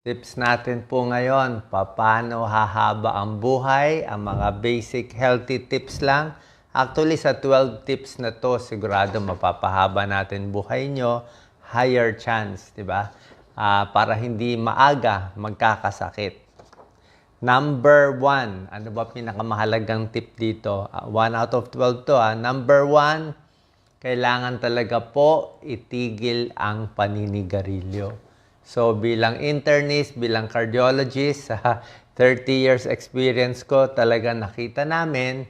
Tips natin po ngayon, paano hahaba ang buhay, ang mga basic healthy tips lang. Actually, sa 12 tips na to, sigurado mapapahaba natin buhay nyo, higher chance, di ba? Para hindi maaga magkakasakit. Number 1, ano ba pinakamahalagang tip dito? 1 out of 12 to. Number 1, kailangan talaga po itigil ang paninigarilyo. So, bilang internist, bilang cardiologist, sa 30 years experience ko, talaga nakita namin,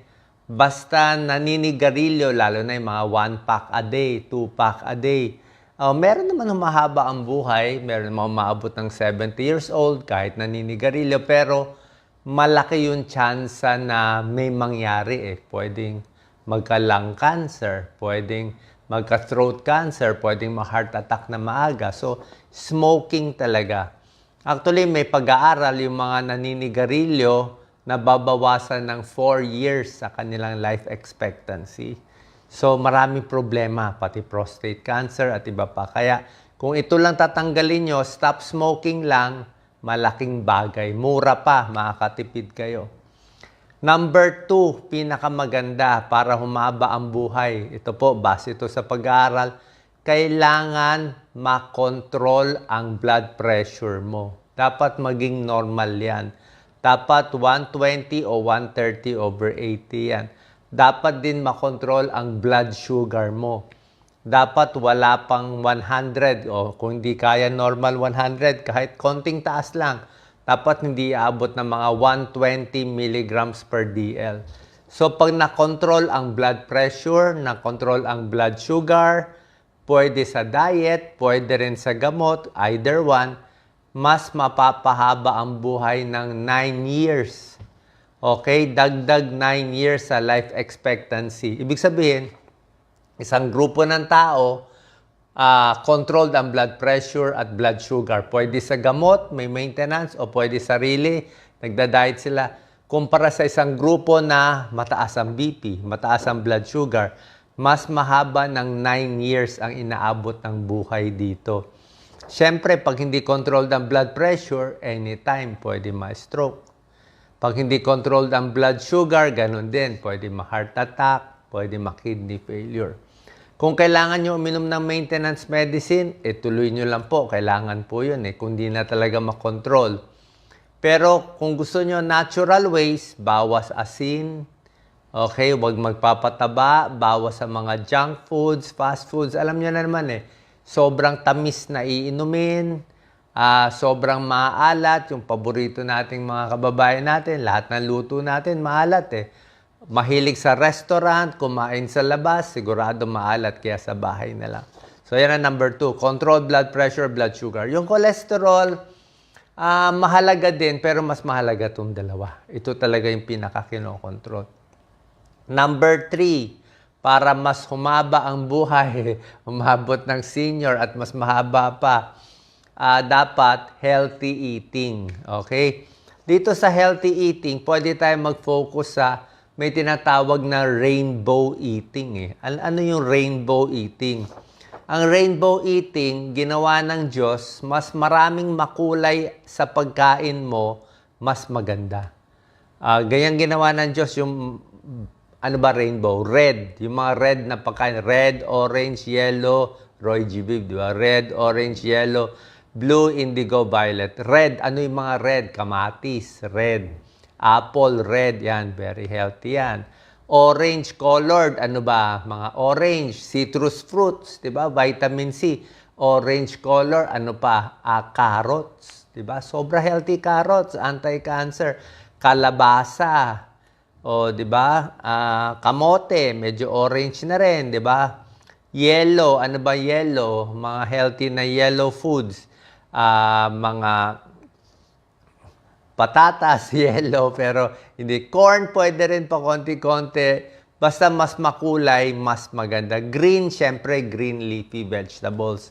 basta naninigarilyo, lalo na yung mga 1 pack a day, 2 pack a day, meron naman humahaba ang buhay, meron naman umaabot ng 70 years old kahit naninigarilyo, pero malaki yung chance na may mangyari Pwedeng magka-lung cancer, pwedeng magka-throat cancer, pwedeng ma-heart attack na maaga. So, smoking talaga. Actually, may pag-aaral yung mga naninigarilyo na babawasan ng 4 years sa kanilang life expectancy. So, maraming problema, pati prostate cancer at iba pa. Kaya, kung ito lang tatanggalin nyo, stop smoking lang, malaking bagay. Mura pa, makakatipid kayo. Number 2, pinakamaganda para humaba ang buhay. Ito po, base ito sa pag-aaral. Kailangan makontrol ang blood pressure mo. Dapat maging normal yan. Dapat 120 o 130/80 yan. Dapat din makontrol ang blood sugar mo. Dapat wala pang 100 o kung hindi kaya normal 100, kahit konting taas lang. Dapat hindi aabot ng mga 120 milligrams per DL. So, pag na-control ang blood pressure, na-control ang blood sugar, pwede sa diet, pwede rin sa gamot, either one, mas mapapahaba ang buhay ng 9 years. Okay? Dagdag 9 years sa life expectancy. Ibig sabihin, isang grupo ng tao, controlled ang blood pressure at blood sugar. Pwede sa gamot, may maintenance, o pwede sarili, nagda-diet sila. Kumpara sa isang grupo na mataas ang BP, mataas ang blood sugar, mas mahaba ng 9 years ang inaabot ng buhay dito. Siyempre, pag hindi controlled ang blood pressure, anytime pwede ma-stroke. Pag hindi controlled ang blood sugar, ganun din. Pwede ma-heart attack, pwede ma-kidney failure. Kung kailangan nyo uminom ng maintenance medicine, tuloy nyo lang po. Kailangan po yun kung di na talaga makontrol. Pero kung gusto nyo natural ways, bawas asin, okay, huwag magpapataba, bawas sa mga junk foods, fast foods. Alam nyo na naman sobrang tamis na iinumin, sobrang maalat, yung paborito nating mga kababayan natin, lahat ng luto natin maalat Mahilig sa restaurant, kumain sa labas, sigurado maalat, kaya sa bahay na lang. So, yan ang number 2. Control blood pressure, blood sugar. Yung cholesterol, mahalaga din, pero mas mahalaga itong dalawa. Ito talaga yung pinaka-kinokontrol. Number 3, para mas humaba ang buhay, umabot ng senior at mas mahaba pa, dapat healthy eating. Okay? Dito sa healthy eating, pwede tayo mag-focus sa may tinatawag na rainbow eating Ano yung rainbow eating? Ang rainbow eating, ginawa ng Diyos, mas maraming makulay sa pagkain mo, mas maganda. Ganyan ginawa ng Diyos yung, rainbow? Red. Yung mga red na pagkain. Red, orange, yellow, Roy G. Biv, di ba? Red, orange, yellow, blue, indigo, violet. Red, ano yung mga red? Kamatis, red. Apple, red, yan. Very healthy yan. Orange colored, ano ba? Mga orange, citrus fruits, di ba? Vitamin C. Orange color, ano pa? Carrots, di ba? Sobra healthy carrots, anti-cancer. Kalabasa, di ba? Kamote, medyo orange na rin, di ba? Yellow, ano ba yellow? Mga healthy na yellow foods. Mga patatas, yellow, pero hindi. Corn, pwede rin pa konti-konti. Basta mas makulay, mas maganda. Green, syempre, green leafy vegetables.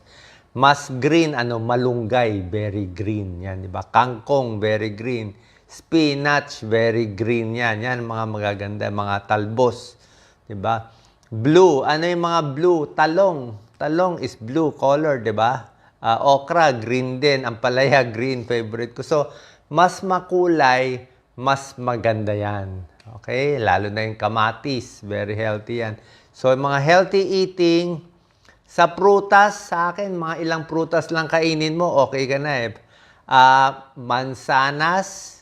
Mas green, malunggay, very green. Yan, di ba? Kangkong, very green. Spinach, very green yan. Yan, mga magaganda, mga talbos. Di ba? Blue, ano yung mga blue? Talong. Talong is blue color, di ba? Okra, green din. Ampalaya, green, favorite ko. So, mas makulay, mas maganda yan. Okay? Lalo na yung kamatis. Very healthy yan. So, mga healthy eating, sa prutas, sa akin, mga ilang prutas lang kainin mo, okay ka na eh. Mansanas,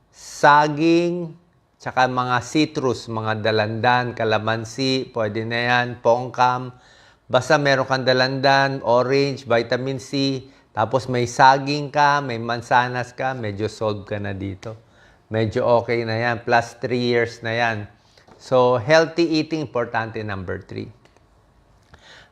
saging, tsaka mga citrus, mga dalandan, kalamansi, pwede na yan, pongkam. Basta meron kang dalandan, orange, vitamin C, tapos may saging ka, may mansanas ka, medyo solve ka na dito. Medyo okay na yan, plus 3 years na yan. So, healthy eating, importante, number 3.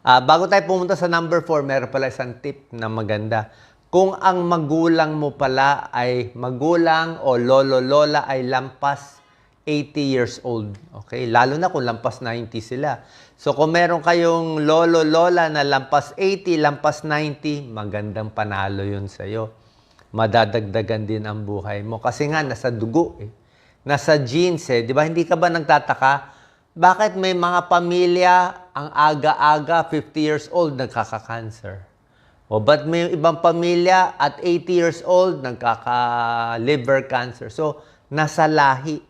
Bago tayo pumunta sa number 4, meron pala isang tip na maganda. Kung ang magulang mo pala ay magulang o lolo-lola ay lampas 80 years old. Okay? Lalo na kung lampas 90 sila. So, kung meron kayong lolo-lola na lampas 80, lampas 90, magandang panalo yun sa'yo. Madadagdagan din ang buhay mo. Kasi nga, nasa dugo eh. Nasa genes eh. Di ba? Hindi ka ba nagtataka? Bakit may mga pamilya ang aga-aga, 50 years old, nagkaka-cancer? O ba't may ibang pamilya at 80 years old, nagkaka-liver cancer? So, nasa lahi.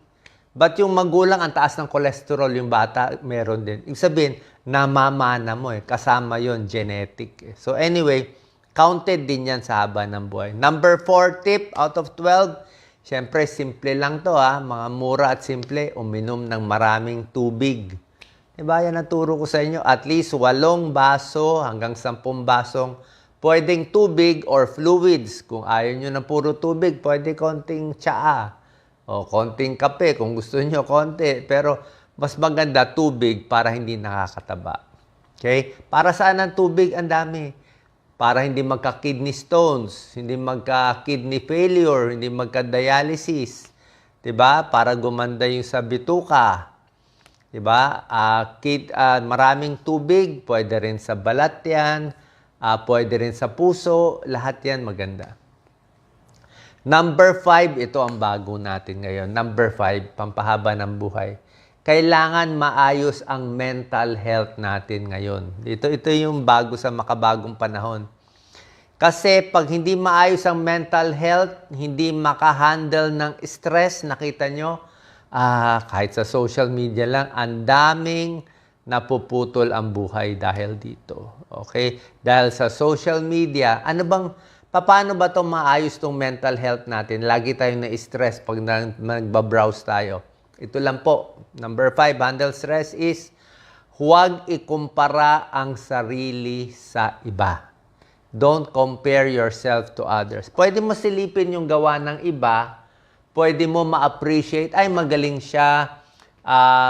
Ba't yung magulang, ang taas ng cholesterol, yung bata, meron din. Ibig sabihin, namamana mo eh. Kasama yon genetic. Eh. So anyway, counted din yan sa haba ng buhay. Number 4 tip out of 12, siyempre, simple lang to ha. Mga mura at simple, uminom ng maraming tubig. Diba, yan ang turo ko sa inyo. At least 8 baso hanggang 10 basong pwedeng tubig or fluids. Kung ayaw nyo ng puro tubig, pwede konting tsaa. O konting kape kung gusto nyo, konti. Pero mas maganda tubig para hindi nakakataba. Okay? Para saan ang tubig? Ang dami. Para hindi magka-kidney stones, hindi magka-kidney failure, hindi magka-dialysis. 'Di ba? Para gumanda yung sa bituka. 'Di ba? Maraming tubig, pwede rin sa balat 'yan, pwede rin sa puso, lahat 'yan maganda. Number 5, ito ang bago natin ngayon. Number 5, pampahaba ng buhay. Kailangan maayos ang mental health natin ngayon. Ito yung bago sa makabagong panahon. Kasi pag hindi maayos ang mental health, hindi makahandle ng stress, nakita nyo, kahit sa social media lang, ang daming napuputol ang buhay dahil dito. Okay? Dahil sa social media, paano ba itong maayos itong mental health natin? Lagi tayong na-stress pag nagbabrowse tayo. Ito lang po. Number 5, handle stress is huwag ikumpara ang sarili sa iba. Don't compare yourself to others. Pwede mo silipin yung gawa ng iba. Pwede mo ma-appreciate. Ay, magaling siya.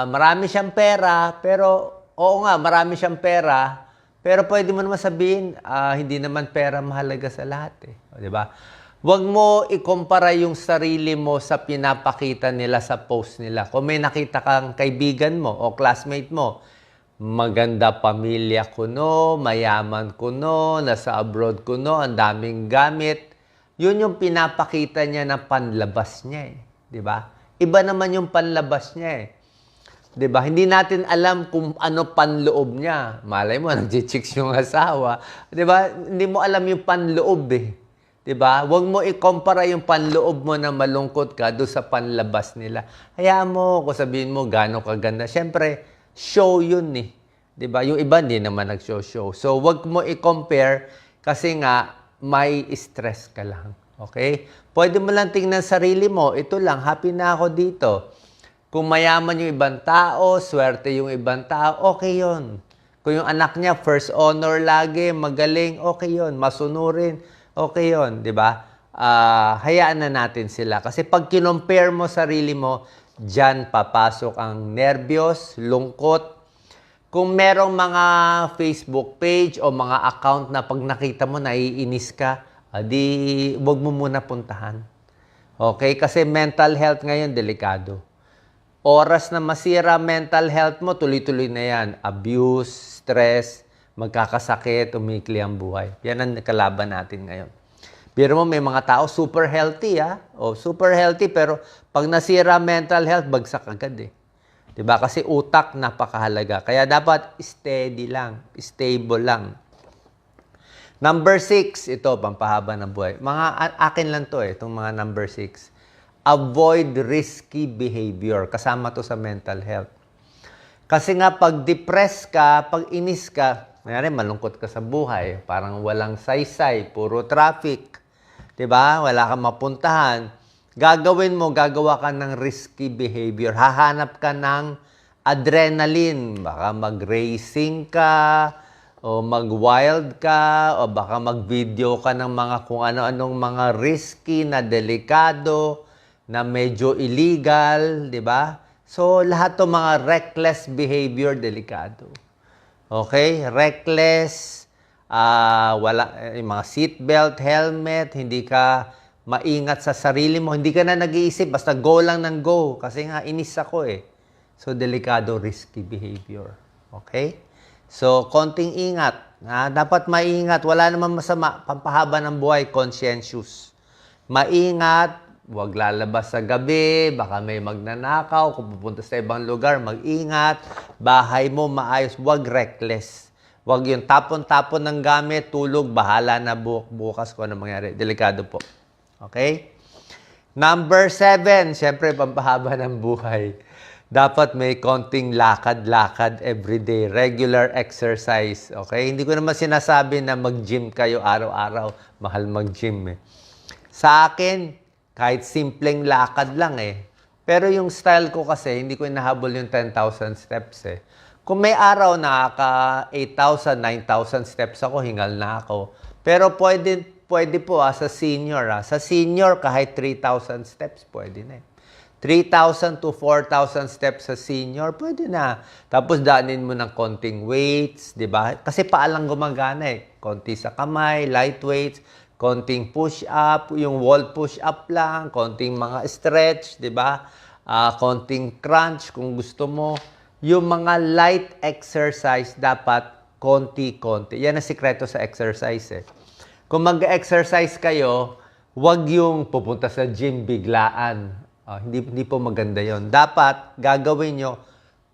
Marami siyang pera. Pero, oo nga, marami siyang pera. Pero pwede mo naman sabihin, hindi naman pera mahalaga sa lahat. Eh. Di ba? Huwag mo ikumpara yung sarili mo sa pinapakita nila sa post nila. Kung may nakita kang kaibigan mo o classmate mo, maganda pamilya ko no, mayaman ko no, nasa abroad ko no, ang daming gamit. Yun yung pinapakita niya na panlabas niya eh. Di ba? Iba naman yung panlabas niya eh. Di ba? Hindi natin alam kung ano panloob niya. Malay mo, nag-chicks yung asawa. Di ba? Hindi mo alam yung panloob eh. Diba? Huwag mo ikumpara yung panloob mo na malungkot ka doon sa panlabas nila. Hayaan mo, kung sabihin mo gano'ng kaganda. Siyempre, show yun eh. Diba? Yung iba hindi naman nag-show. So, huwag mo i-compare kasi nga may stress ka lang. Okay? Pwede mo lang tingnan sarili mo. Ito lang, happy na ako dito. Kung mayaman yung ibang tao, swerte yung ibang tao, okay yun. Kung yung anak niya, first honor lagi, magaling, okay yun. Masunurin, okay yun, di ba? Hayaan na natin sila. Kasi pag kinompare mo sarili mo, dyan papasok ang nervyos, lungkot. Kung merong mga Facebook page o mga account na pag nakita mo, naiinis ka, di wag mo muna puntahan. Okay? Kasi mental health ngayon, delikado. Oras na masira mental health mo, tuloy-tuloy na yan. Abuse, stress, magkakasakit, umikli ang buhay. Yan ang kalaban natin ngayon. Pero mo, may mga tao super healthy, ha? O, super healthy, pero pag nasira mental health, bagsak agad, eh. Diba? Kasi utak, napakahalaga. Kaya dapat steady lang, stable lang. Number 6, ito, pampahaba ng buhay. Akin lang to itong mga number 6. Avoid risky behavior. Kasama to sa mental health. Kasi nga, pag depressed ka, pag inis ka, mayroon malungkot ka sa buhay, parang walang saysay, puro traffic, 'di ba? Wala kang mapuntahan. Gagawa ka ng risky behavior. Hahanap ka ng adrenaline. Baka mag-racing ka, o mag-wild ka, o baka mag-video ka ng mga kung ano-anong mga risky na delikado, na medyo illegal, 'di ba? So, lahat 'ng mga reckless behavior, delikado. Okay? Reckless, wala, yung mga seatbelt, helmet, hindi ka maingat sa sarili mo, hindi ka na nag-iisip, basta go lang ng go. Kasi nga, inis ako So, delikado, risky behavior. Okay? So, konting ingat. Dapat maingat. Wala naman masama. Pampahaba ng buhay, conscientious. Maingat. Huwag lalabas sa gabi, baka may magnanakaw, kung pupunta sa ibang lugar, mag-ingat. Bahay mo maayos, huwag reckless. Huwag yung tapon-tapon ng gamit, tulog, bahala na bukas kung ano mangyari. Delikado po. Okay? Number 7, syempre pampahaba ng buhay. Dapat may konting lakad-lakad everyday, regular exercise. Okay? Hindi ko naman sinasabi na mag-gym kayo araw-araw. Mahal mag-gym Sa akin, kahit simpleng lakad lang Pero yung style ko kasi, hindi ko inahabol yung 10,000 steps Kung may araw nakaka 8,000, 9,000 steps ako, hingal na ako. Pero pwede po sa senior. Sa senior, kahit 3,000 steps, pwede na 3,000 to 4,000 steps sa senior, pwede na. Tapos daanin mo ng konting weights, di ba? Kasi paalang gumagana Konti sa kamay, light weights, konting push-up, yung wall push-up lang, konting mga stretch, di ba? Konting crunch kung gusto mo. Yung mga light exercise, dapat konti-konti. Yan ang sikreto sa exercise Kung mag-exercise kayo, huwag yung pupunta sa gym biglaan. Hindi po maganda yon. Dapat gagawin nyo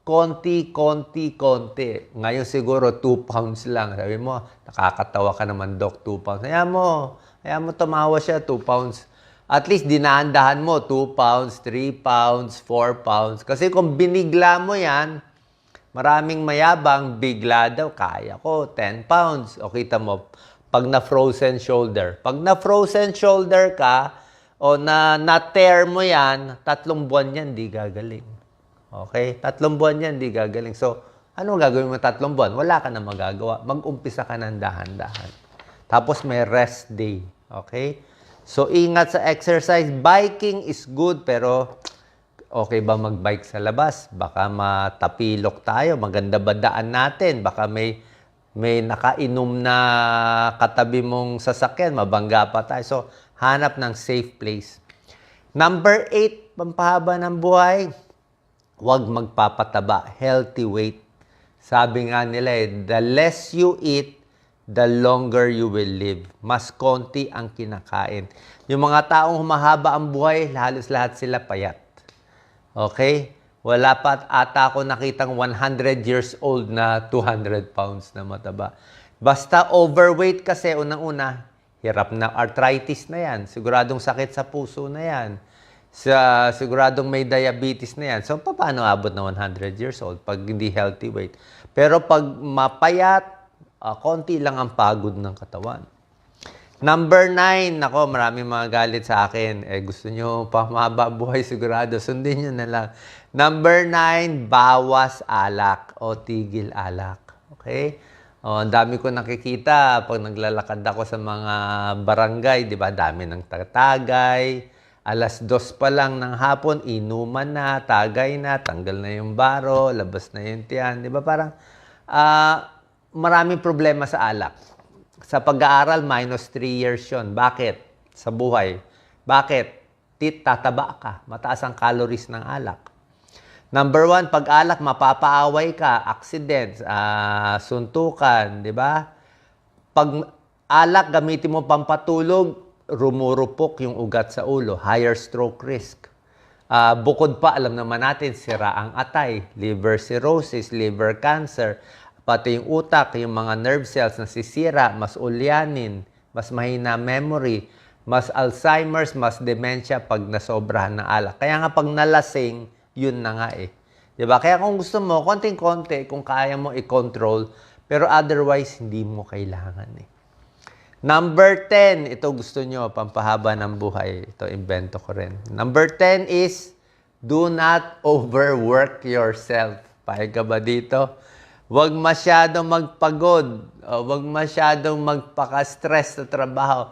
konti. Ngayon siguro 2 pounds lang. Sabi mo, nakakatawa ka naman, Doc, 2 pounds. Hayaan mo tumawa siya, 2 pounds. At least dinaandahan mo, 2 pounds, 3 pounds, 4 pounds. Kasi kung binigla mo yan, maraming mayabang, bigla daw, kaya ko, 10 pounds. O kita mo, pag na-frozen shoulder. Pag na-frozen shoulder ka, o na-tear mo yan, 3 buwan yan, di gagaling. Okay? 3 buwan yan, di gagaling. So, ano gagawin mo 3 buwan? Wala ka na magagawa. Mag-umpisa ka ng dahan-dahan. Tapos may rest day. Okay? So, ingat sa exercise. Biking is good, pero okay ba mag-bike sa labas? Baka matapilok tayo. Maganda ba daan natin? Baka may nakainom na katabi mong sasakyan. Mabangga pa tayo. So, hanap ng safe place. Number 8, pampahaba ng buhay. Huwag magpapataba. Healthy weight. Sabi nga nila the less you eat, the longer you will live. Mas konti ang kinakain. Yung mga taong humahaba ang buhay, halos lahat sila payat. Okay? Wala pa ata ako nakitang 100 years old na 200 pounds na mataba. Basta overweight kasi, unang-una, hirap na arthritis na yan. Siguradong sakit sa puso na yan. Siguradong may diabetes na yan. So, paano abot na 100 years old pag hindi healthy weight? Pero pag mapayat, konti lang ang pagod ng katawan. Number 9, nako, maraming mga galit sa akin. Gusto nyo pa mahaba buhay, sigurado. Sundin nyo na lang. Number 9, bawas alak o tigil alak. Okay? Ang dami ko nakikita pag naglalakad ako sa mga barangay, di ba? Dami ng tagay. 2:00 pa lang ng hapon, inuman na, tagay na, tanggal na yung baro, labas na yung tiyan. Di ba? Parang maraming problema sa alak. Sa pag-aaral, -3 years yun. Bakit? Sa buhay. Bakit? Tataba ka. Mataas ang calories ng alak. Number 1, pag alak, mapapaaway ka, accidents, suntukan, di ba? Pag alak, gamitin mo pampatulog, rumurupok yung ugat sa ulo, higher stroke risk. Bukod pa, alam naman natin, sira ang atay, liver cirrhosis, liver cancer. pati yung utak, yung mga nerve cells nasisira, mas ulyanin, mas mahina memory, mas Alzheimer's, mas dementia pag nasobrahan ng alak. Kaya nga pag nalasing, yun na nga eh. Diba? Kaya kung gusto mo, konting-konti, kung kaya mo i-control, pero otherwise, hindi mo kailangan eh. Number 10, ito gusto nyo, pampahaba ng buhay. Ito, invento ko rin. Number 10 is, do not overwork yourself. Pahig ka ba dito? Huwag masyadong magpagod. Huwag masyadong magpaka-stress sa trabaho.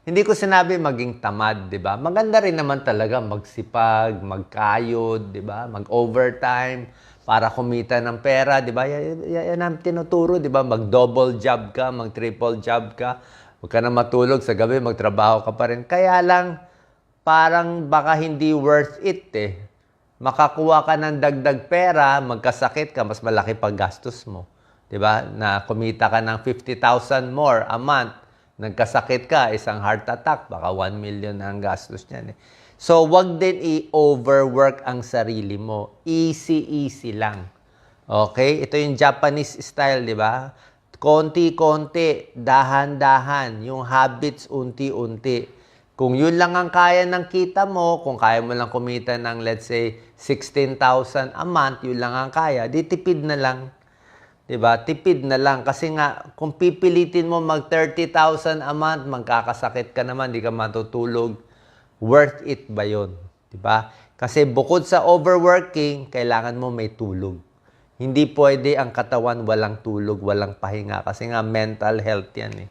Hindi ko sinabi maging tamad, di ba? Maganda rin naman talaga magsipag, magkayod, di ba? Mag-overtime para kumita ng pera, di ba? Yan ang tinuturo, di ba? Mag-double job ka, mag-triple job ka. Huwag ka na matulog sa gabi, magtrabaho ka pa rin. Kaya lang, parang baka hindi worth it eh. Makakuha ka ng dagdag pera, magkasakit ka, mas malaki pag gastos mo. Diba? Na kumita ka ng 50,000 more a month, nagkasakit ka, isang heart attack, baka 1 million na ang gastos niyan eh. So, wag din i-overwork ang sarili mo. Easy lang. Okay? Ito yung Japanese style, di ba? Konti-konti, dahan-dahan, yung habits unti-unti. Kung yun lang ang kaya ng kita mo, kung kaya mo lang kumita ng let's say 16,000 a month, yun lang ang kaya, di tipid na lang. Diba? Tipid na lang. Kasi nga, kung pipilitin mo mag 30,000 a month, magkakasakit ka naman, di ka matutulog. Worth it ba yun? Diba? Kasi bukod sa overworking, kailangan mo may tulog. Hindi pwede ang katawan walang tulog, walang pahinga. Kasi nga, mental health yan eh.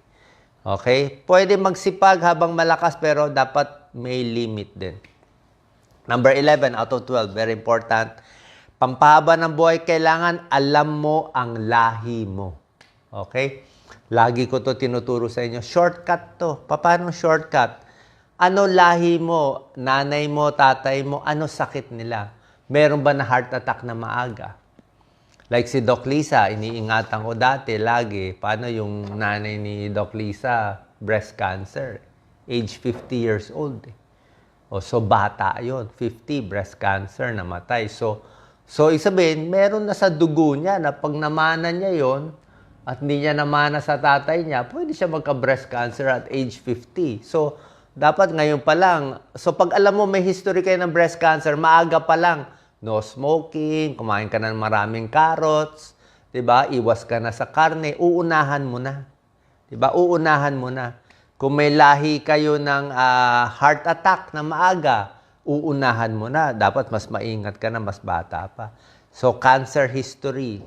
Okay? Pwede magsipag habang malakas, pero dapat may limit din. Number 11 out of 12, very important. Pampahaba ng buhay, kailangan alam mo ang lahi mo. Okay? Lagi ko to tinuturo sa inyo. Shortcut to. Paano shortcut? Ano lahi mo? Nanay mo, tatay mo, ano sakit nila? Meron ba na heart attack na maaga? Like si Doc Lisa, iniingatan ko dati, lagi. Paano yung nanay ni Doc Lisa? Breast cancer. Age 50 years old. So bata yon, 50, breast cancer, namatay. So isabihin, meron na sa dugo niya na pag namana niya yon at hindi niya namana sa tatay niya, pwede siya magka-breast cancer at age 50. So, dapat ngayon pa lang. So, pag alam mo may history kayo ng breast cancer, maaga pa lang. No smoking, kumain ka ng maraming carrots, 'di ba? Iwas ka na sa karne, uunahan mo na. 'Di ba? Uunahan mo na. Kung may lahi kayo ng heart attack na maaga, uunahan mo na. Dapat mas maingat ka na, mas bata pa. So, cancer history.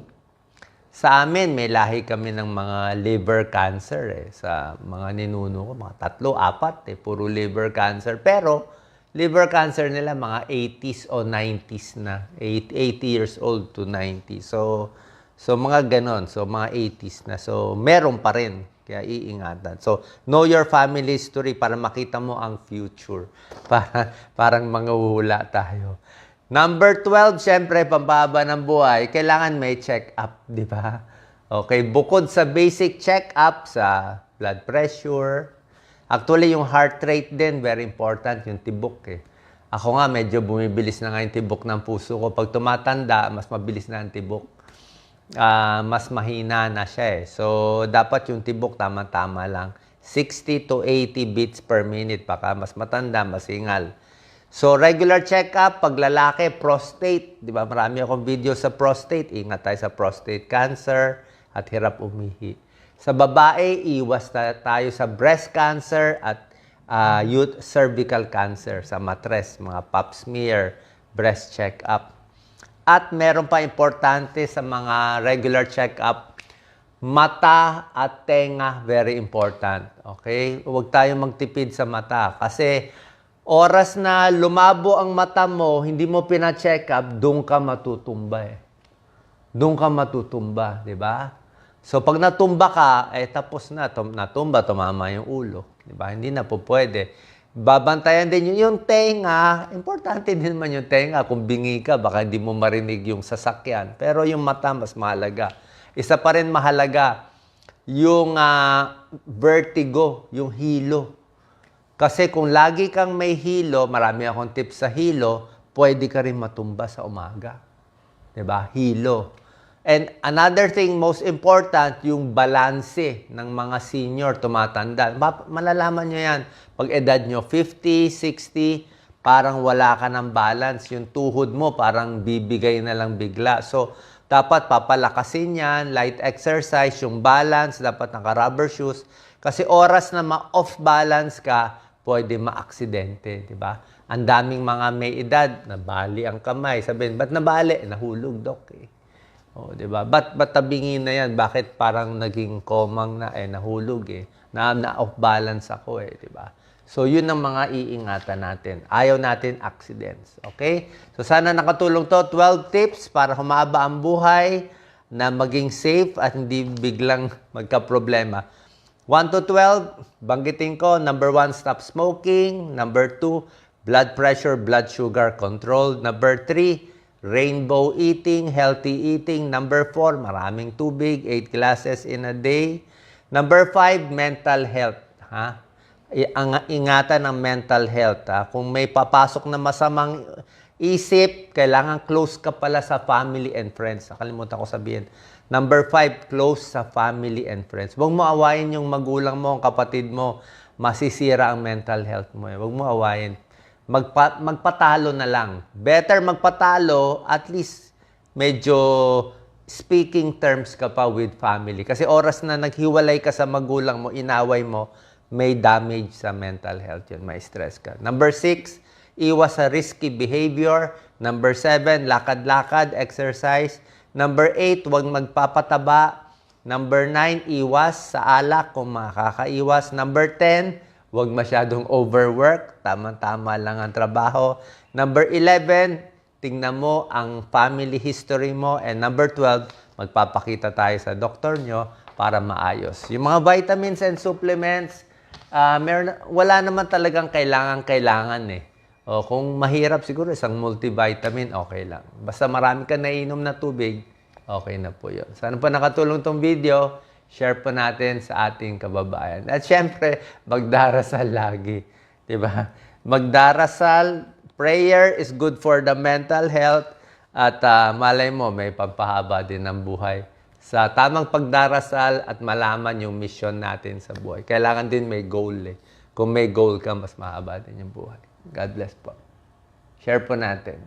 Sa amin, may lahi kami ng mga liver cancer eh. Sa mga ninuno ko, mga 3, 4 eh, puro liver cancer. Pero, liver cancer nila mga 80s o 90s na. 80 years old to 90. So mga ganon. So, mga 80s na. So, meron pa rin. Kaya iingatan. So, know your family history para makita mo ang future. Parang manguhula tayo. Number 12, syempre, pampahaba ng buhay, kailangan may check-up, di ba? Okay, bukod sa basic check-up sa blood pressure, actually, yung heart rate din, very important, yung tibok eh. Ako nga, medyo bumibilis na nga yung tibok ng puso ko. Pag tumatanda, mas mabilis na ang tibok. Mas mahina na siya eh. So, dapat yung tibok tama-tama lang. 60 to 80 beats per minute. Baka mas matanda, mas hingal. So, regular check-up, pag lalaki, prostate. Di ba? Marami akong video sa prostate. Ingat tayo sa prostate cancer at hirap umihi. Sa babae, iwas tayo sa breast cancer at cervical cancer. Sa matres, mga pap smear, breast check-up. At meron pa importante sa mga regular check-up, mata at tenga, very important. Okay? Huwag tayong magtipid sa mata. Kasi oras na lumabo ang mata mo, hindi mo pina-check up, doon ka matutumba eh. Doon ka matutumba, di ba? So, pag natumba ka, tapos na. Natumba, tumama yung ulo. Di ba? Hindi na po pwede. Babantayan din yung tenga. Importante din naman yung tenga. Kung bingi ka, baka hindi mo marinig yung sasakyan. Pero yung mata, mas mahalaga. Isa pa rin mahalaga, yung vertigo, yung hilo. Kasi kung lagi kang may hilo, marami akong tips sa hilo, pwede ka rin matumba sa umaga. Diba? Hilo. And another thing, most important, yung balanse ng mga senior tumatanda. Malalaman nyo yan. Pag edad nyo 50, 60, parang wala ka ng balance. Yung tuhod mo parang bibigay na lang bigla. So, dapat papalakasin yan, light exercise, yung balance, dapat naka-rubber shoes. Kasi oras na ma-off balance ka, pwede ma-aksidente, di ba? Ang daming mga may edad, nabali ang kamay. Sabihin, ba't nabali? Nahulog, Dok, eh. O, di ba? Ba't tabingin na yan? Bakit parang naging komang na, nahulog, eh. Na-off balance ako, eh, di ba? So, yun ang mga iingatan natin. Ayaw natin accidents. Okay? So, sana nakatulong to. 12 tips para humaba ang buhay na maging safe at hindi biglang magka-problema. 1 to 12, banggitin ko. Number 1, stop smoking. Number 2, blood pressure, blood sugar control. Number 3, rainbow eating, healthy eating. Number 4, maraming tubig, 8 glasses in a day. Number 5, mental health. Ha? Ingatan ng mental health. Ha? Kung may papasok na masamang isip, kailangan close ka pala sa family and friends. Nakalimutan ko sabihin. Number 5, close sa family and friends. Huwag mo awayin yung magulang mo, kapatid mo. Masisira ang mental health mo. Huwag mo awayin. Magpatalo na lang. Better magpatalo, at least medyo speaking terms ka pa with family. Kasi oras na naghiwalay ka sa magulang mo, inaway mo, may damage sa mental health yun, may stress ka. Number 6, iwas sa risky behavior. Number 7, lakad-lakad, exercise. Number 8, huwag magpapataba. Number 9, iwas sa alak kung makakaiwas. Number 10, huwag masyadong overwork. Tama-tama lang ang trabaho. Number 11, tingnan mo ang family history mo. And number 12, magpapakita tayo sa doktor nyo para maayos. Yung mga vitamins and supplements, wala naman talagang kailangan eh. O, kung mahirap siguro isang multivitamin, okay lang. Basta marami ka nainom na tubig, okay na po yun. Sana po nakatulong tong video, share po natin sa ating kababayan. At syempre, magdarasal lagi. Diba? Magdarasal, prayer is good for the mental health. At malay mo, may pampahaba din ng buhay. Sa tamang pagdarasal at malaman yung mission natin sa buhay. Kailangan din may goal eh. Kung may goal ka, mas mahaba din yung buhay. God bless po. Share po natin.